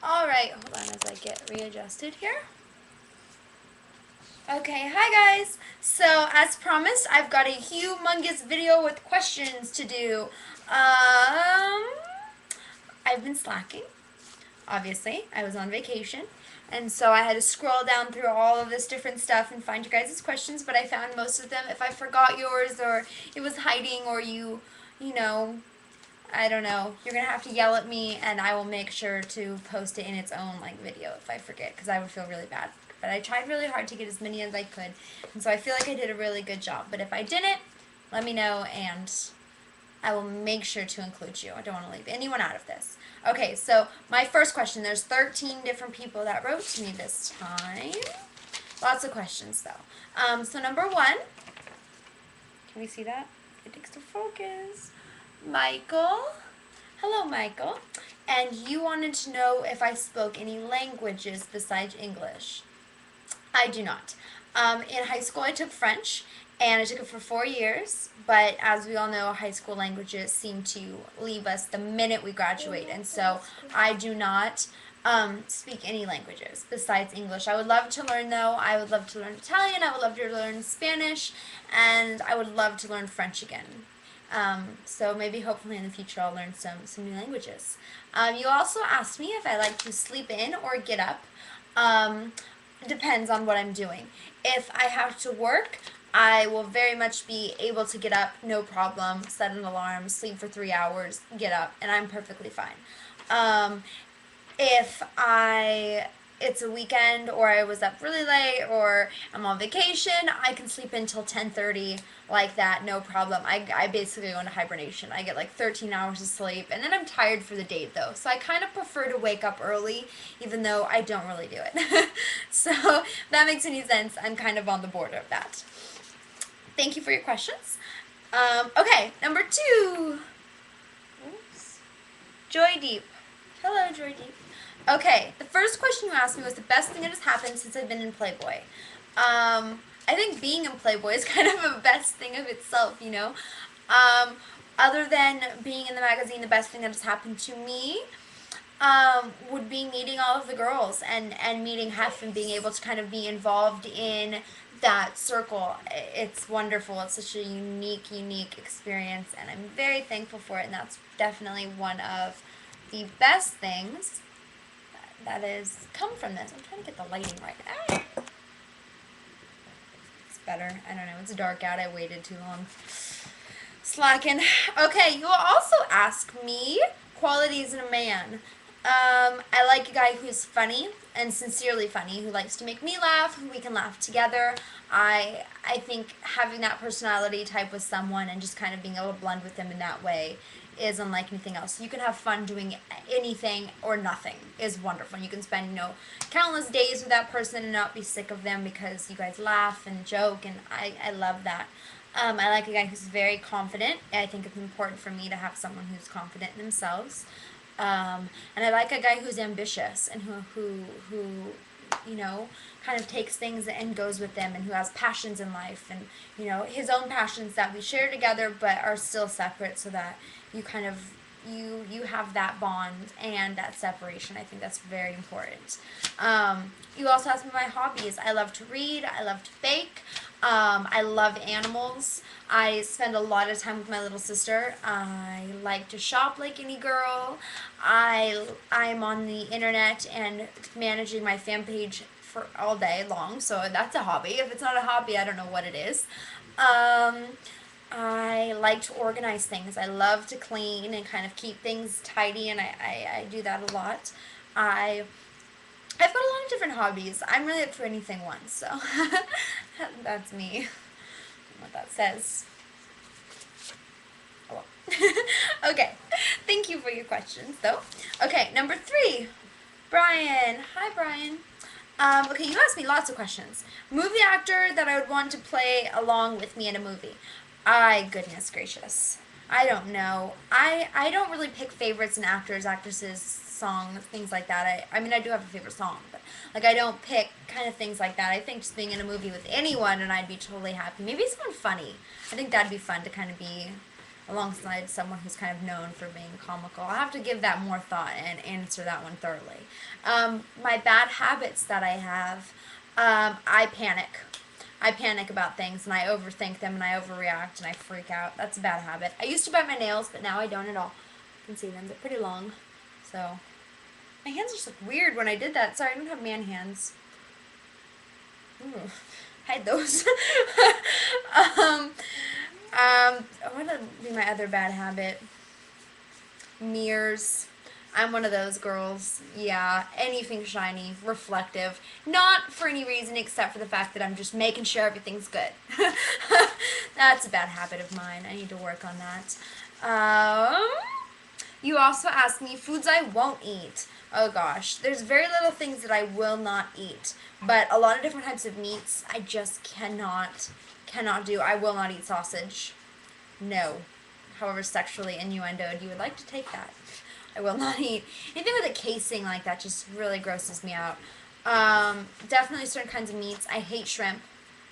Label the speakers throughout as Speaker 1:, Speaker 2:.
Speaker 1: Alright, hold on as I get readjusted here. Okay, hi guys! So, as promised, I've got a humongous video with questions to do. I've been slacking, obviously. I was on vacation, and so I had to scroll down through all of this different stuff and find your guys' questions, but I found most of them. If I forgot yours, or it was hiding, or you know, I don't know, you're gonna have to yell at me, and I will make sure to post it in its own video if I forget, because I would feel really bad. But I tried really hard to get as many as I could, and so I feel like I did a really good job. But if I didn't, let me know, and I will make sure to include you. I don't want to leave anyone out of this. Okay, so my first question, there's 13 different people that wrote to me this time. Lots of questions, though. So number one, can we see that? It takes to focus. Michael. Hello, Michael. And you wanted to know if I spoke any languages besides English. I do not. In high school, I took French, and I took it for 4 years. But as we all know, high school languages seem to leave us the minute we graduate, and so I do not speak any languages besides English. I would love to learn, though. I would love to learn Italian. I would love to learn Spanish, and I would love to learn French again. So maybe hopefully in the future I'll learn some new languages. You also asked me if I like to sleep in or get up. Depends on what I'm doing. If I have to work, I will very much be able to get up, no problem, set an alarm, sleep for 3 hours, get up, and I'm perfectly fine. If it's a weekend or I was up really late or I'm on vacation, I can sleep until 10:30 like that, no problem. I basically go into hibernation. I get like 13 hours of sleep, and then I'm tired for the day though. So I kind of prefer to wake up early, even though I don't really do it. So if that makes any sense, I'm kind of on the border of that. Thank you for your questions. Okay, number two. Oops. Joy Deep. Hello, Joy Deep. Okay, the first question you asked me was the best thing that has happened since I've been in Playboy. I think being in Playboy is kind of a best thing of itself, you know. Other than being in the magazine, the best thing that has happened to me would be meeting all of the girls and meeting Hef and being able to kind of be involved in that circle. It's wonderful. It's such a unique experience, and I'm very thankful for it, and that's definitely one of the best things that has come from this. I'm trying to get the lighting right. It's better. I don't know. It's dark out. I waited too long. Slacking. Okay, you will also ask me qualities in a man. I like a guy who's funny and sincerely funny, who likes to make me laugh, who we can laugh together. I think having that personality type with someone and just kind of being able to blend with them in that way is unlike anything else. You can have fun doing anything or nothing is wonderful. You can spend, countless days with that person and not be sick of them because you guys laugh and joke, and I love that. I like a guy who's very confident. I think it's important for me to have someone who's confident in themselves. And I like a guy who's ambitious and who kind of takes things and goes with them, and who has passions in life, and his own passions that we share together but are still separate, so that you kind of you have that bond and that separation. I think that's very important. You also asked me my hobbies. I love to read. I love to bake. I love animals. I spend a lot of time with my little sister. I like to shop like any girl. I'm on the internet and managing my fan page for all day long, so that's a hobby. If it's not a hobby, I don't know what it is. I like to organize things. I love to clean and kind of keep things tidy, and I do that a lot. I've got a lot of different hobbies. I'm really up for anything once, so that's me. What that says. Oh well. Okay, thank you for your questions, though. Okay, number 3, Brian. Hi, Brian. Okay, you asked me lots of questions. Movie actor that I would want to play along with me in a movie. Goodness gracious. I don't know. I don't really pick favorites in actors, actresses, songs, things like that. I mean, I do have a favorite song, but I don't pick kind of things like that. I think just being in a movie with anyone and I'd be totally happy. Maybe someone funny. I think that'd be fun to kind of be alongside someone who's kind of known for being comical. I'll have to give that more thought and answer that one thoroughly. My bad habits that I have, I panic. I panic about things and I overthink them and I overreact and I freak out. That's a bad habit. I used to bite my nails, but now I don't at all. You can see them. They're pretty long. So, my hands just look weird when I did that. Sorry, I don't have man hands. Ooh, hide those. What would be my other bad habit? Mirrors. I'm one of those girls. Yeah, anything shiny, reflective. Not for any reason except for the fact that I'm just making sure everything's good. That's a bad habit of mine. I need to work on that. You also asked me foods I won't eat. Oh gosh, there's very little things that I will not eat, but a lot of different types of meats I just cannot do. I will not eat sausage. No. However sexually innuendoed you would like to take that. I will not eat. Anything with a casing like that just really grosses me out. Definitely certain kinds of meats. I hate shrimp.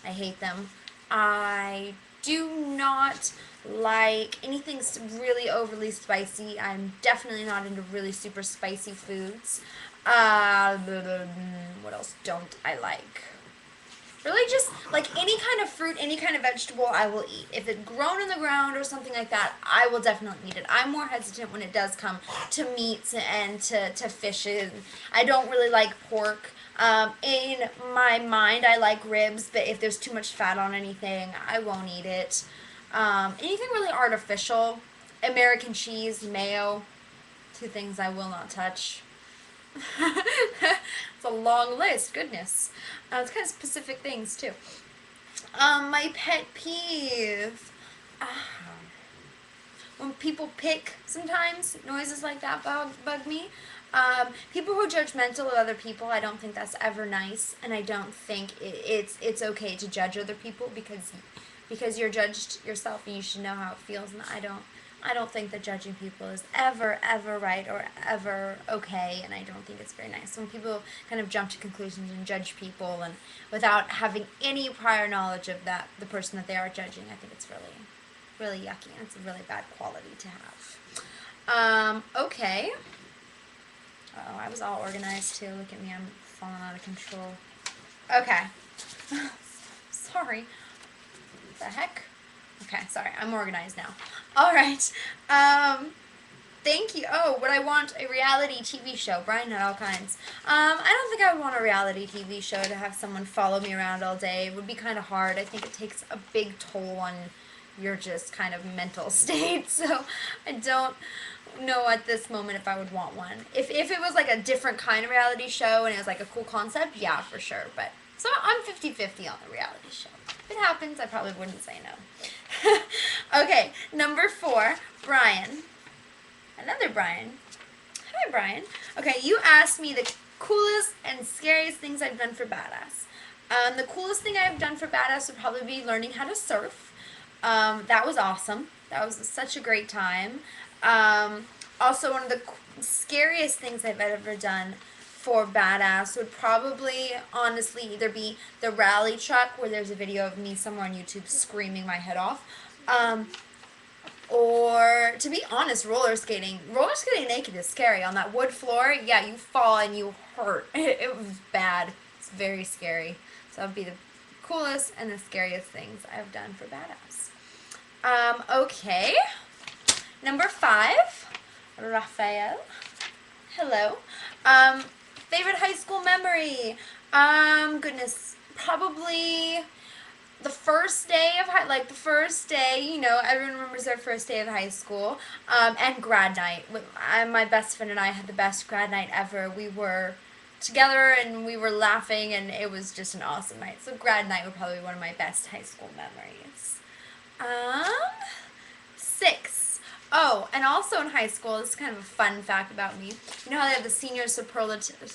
Speaker 1: I hate them. I do not like anything really overly spicy. I'm definitely not into really super spicy foods. What else don't I like? Really just, like, any kind of fruit, any kind of vegetable, I will eat. If it's grown in the ground or something like that, I will definitely eat it. I'm more hesitant when it does come to meats and to fishes. I don't really like pork. In my mind, I like ribs, but if there's too much fat on anything, I won't eat it. Anything really artificial, American cheese, mayo, two things I will not touch. It's a long list, goodness. It's kind of specific things too. My pet peeve. When people pick, sometimes noises like that bug me. People who are judgmental of other people, I don't think that's ever nice, and I don't think it's okay to judge other people because you're judged yourself and you should know how it feels, and I don't think that judging people is ever right or ever okay, and I don't think it's very nice. When people kind of jump to conclusions and judge people and without having any prior knowledge of the person that they are judging, I think it's really yucky, and it's a really bad quality to have. Okay. Uh-oh, I was all organized too. Look at me, I'm falling out of control. Okay. Sorry. What the heck? Okay, sorry, I'm organized now. Alright, thank you. Oh, would I want a reality TV show? Brian had all kinds. I don't think I would want a reality TV show to have someone follow me around all day. It would be kind of hard. I think it takes a big toll on your just kind of mental state, so I don't know at this moment if I would want one. If it was like a different kind of reality show and it was like a cool concept, yeah, for sure, but so I'm 50-50 on the reality show. If it happens, I probably wouldn't say no. Okay, number 4, Brian. Another Brian. Hi, Brian. Okay, you asked me the coolest and scariest things I've done for Badass. The coolest thing I've done for Badass would probably be learning how to surf. That was awesome. That was such a great time. Also, one of the scariest things I've ever done for Badass would probably, honestly, either be the rally truck, where there's a video of me somewhere on YouTube screaming my head off, or, to be honest, roller skating. Roller skating naked is scary. On that wood floor, yeah, you fall and you hurt. It was bad. It's very scary. So that would be the coolest and the scariest things I've done for Badass. Okay. Number 5, Raphael. Hello. Favorite high school memory? Goodness, probably the first day of the first day, everyone remembers their first day of high school, and grad night. My best friend and I had the best grad night ever. We were together and we were laughing, and it was just an awesome night. So grad night would probably be one of my best high school memories. 6. Oh, and also in high school, this is kind of a fun fact about me. You know how they have the senior superlative, I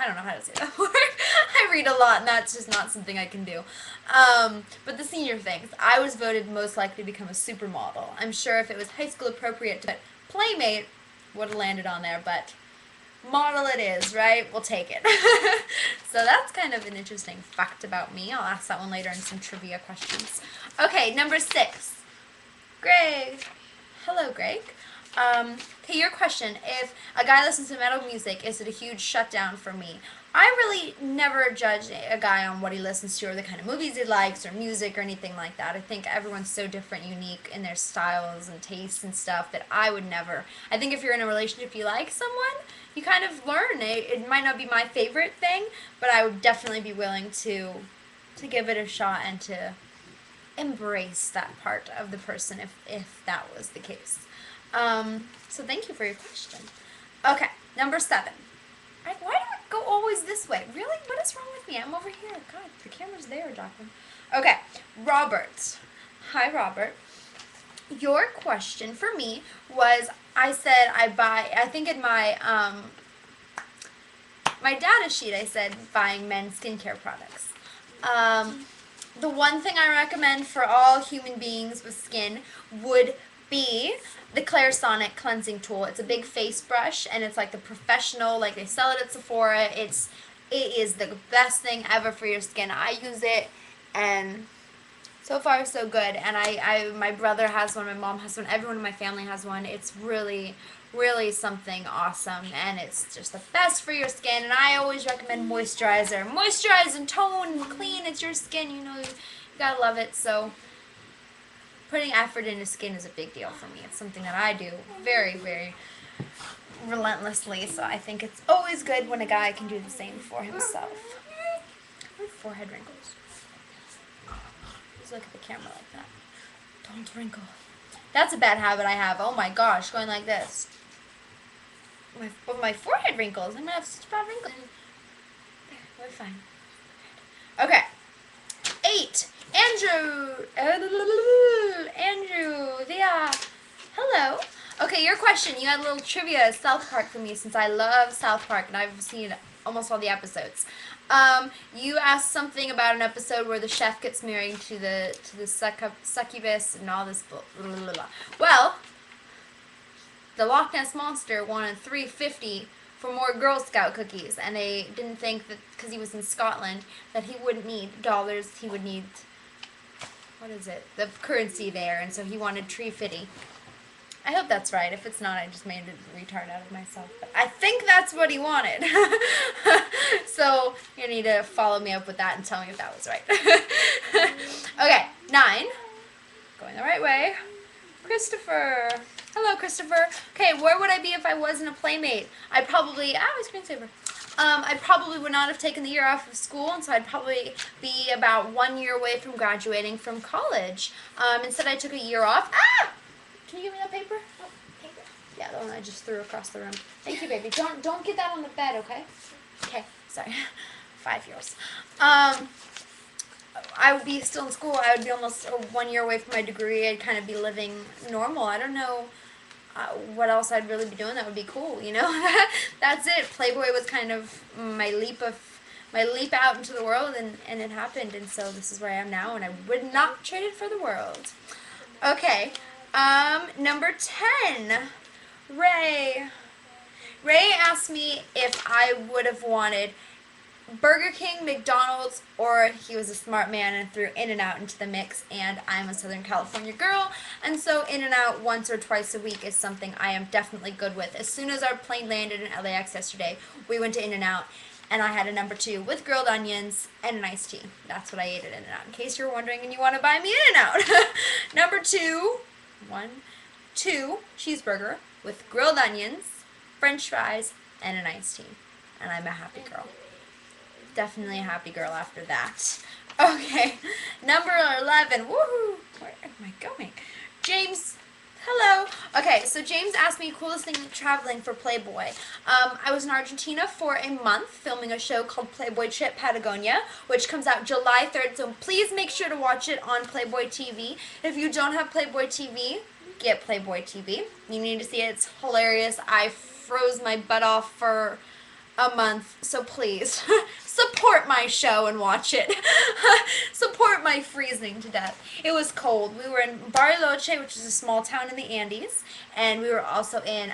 Speaker 1: don't know how to say that word. I read a lot, and that's just not something I can do. But the senior things, I was voted most likely to become a supermodel. I'm sure if it was high school appropriate to Playmate, would have landed on there, but model it is, right? We'll take it. So that's kind of an interesting fact about me. I'll ask that one later in some trivia questions. Okay, number 6. Greg. Hello, Greg. Okay, your question. If a guy listens to metal music, is it a huge shutdown for me? I really never judge a guy on what he listens to or the kind of movies he likes or music or anything like that. I think everyone's so different, unique in their styles and tastes and stuff that I would never. I think if you're in a relationship you like someone, you kind of learn. It might not be my favorite thing, but I would definitely be willing to give it a shot and to embrace that part of the person if that was the case. So thank you for your question. Okay, number 7. Why do I go always this way? Really? What is wrong with me? I'm over here. God, the camera's there, Jocelyn. Okay, Robert. Hi, Robert. Your question for me was, I said I think in my data sheet I said buying men's skincare products. The one thing I recommend for all human beings with skin would be the Clarisonic cleansing tool. It's a big face brush, and it's like the professional, like they sell it at Sephora. It is the best thing ever for your skin. I use it, and so far so good. And my brother has one, my mom has one, everyone in my family has one. It's really, really something awesome, and it's just the best for your skin. And I always recommend moisturizer. Moisturize and tone and clean. It's your skin, you gotta love it. So putting effort into skin is a big deal for me. It's something that I do very, very relentlessly. So I think it's always good when a guy can do the same for himself. I have forehead wrinkles. Just look at the camera like that. Don't wrinkle. That's a bad habit I have. Oh my gosh, going like this. With my forehead wrinkles. I'm gonna have such bad wrinkles. There, we're fine. Okay. 8. Andrew, yeah. Hello. Okay, your question. You had a little trivia South Park for me since I love South Park and I've seen almost all the episodes. You asked something about an episode where the chef gets married to the succubus and all this blah, blah, blah. Well, the Loch Ness Monster wanted $3.50 for more Girl Scout cookies, and they didn't think that because he was in Scotland that he wouldn't need dollars, he would need, what is it, the currency there, and so he wanted $3.50. I hope that's right. If it's not, I just made a retard out of myself. But I think that's what he wanted. So you need to follow me up with that and tell me if that was right. Okay, 9. Going the right way. Christopher. Hello, Christopher. Okay, where would I be if I wasn't a playmate? I'd probably, my screensaver. I probably would not have taken the year off of school, and so I'd probably be about 1 year away from graduating from college. Instead, I took a year off. Can you give me that paper? Oh, paper. Yeah, the one I just threw across the room. Thank you, baby. Don't get that on the bed, okay? Okay, sorry. 5-year-olds. I would be still in school. I would be almost 1 year away from my degree. I'd kind of be living normal. I don't know what else I'd really be doing that would be cool, That's it. Playboy was kind of my leap out into the world, and it happened. And so this is where I am now, and I would not trade it for the world. Okay. Number 10. Ray. Ray asked me if I would have wanted Burger King, McDonald's, or he was a smart man and threw In-N-Out into the mix, and I'm a Southern California girl, and so In-N-Out once or twice a week is something I am definitely good with. As soon as our plane landed in LAX yesterday, we went to In-N-Out, and I had a number 2 with grilled onions and an iced tea. That's what I ate at In-N-Out, in case you're wondering and you want to buy me In-N-Out. Number 2, 2 cheeseburger with grilled onions, french fries, and an iced tea, and I'm a happy girl. Definitely a happy girl after that. Okay, number 11. Woohoo! Where am I going? James, hello. Okay, so James asked me coolest thing traveling for Playboy. I was in Argentina for a month filming a show called Playboy Trip Patagonia, which comes out July 3rd, so please make sure to watch it on Playboy TV. If you don't have Playboy TV, get Playboy TV. You need to see it. It's hilarious. I froze my butt off for a month, so please support my show and watch it. Support my freezing to death. It was cold. We were in Bariloche, which is a small town in the Andes, and we were also in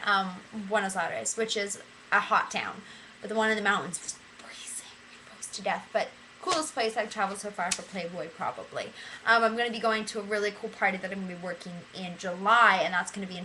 Speaker 1: Buenos Aires, which is a hot town, but the one in the mountains was freezing. We froze to death, but coolest place I've traveled so far for Playboy, probably. I'm going to be going to a really cool party that I'm going to be working in July, and that's going to be in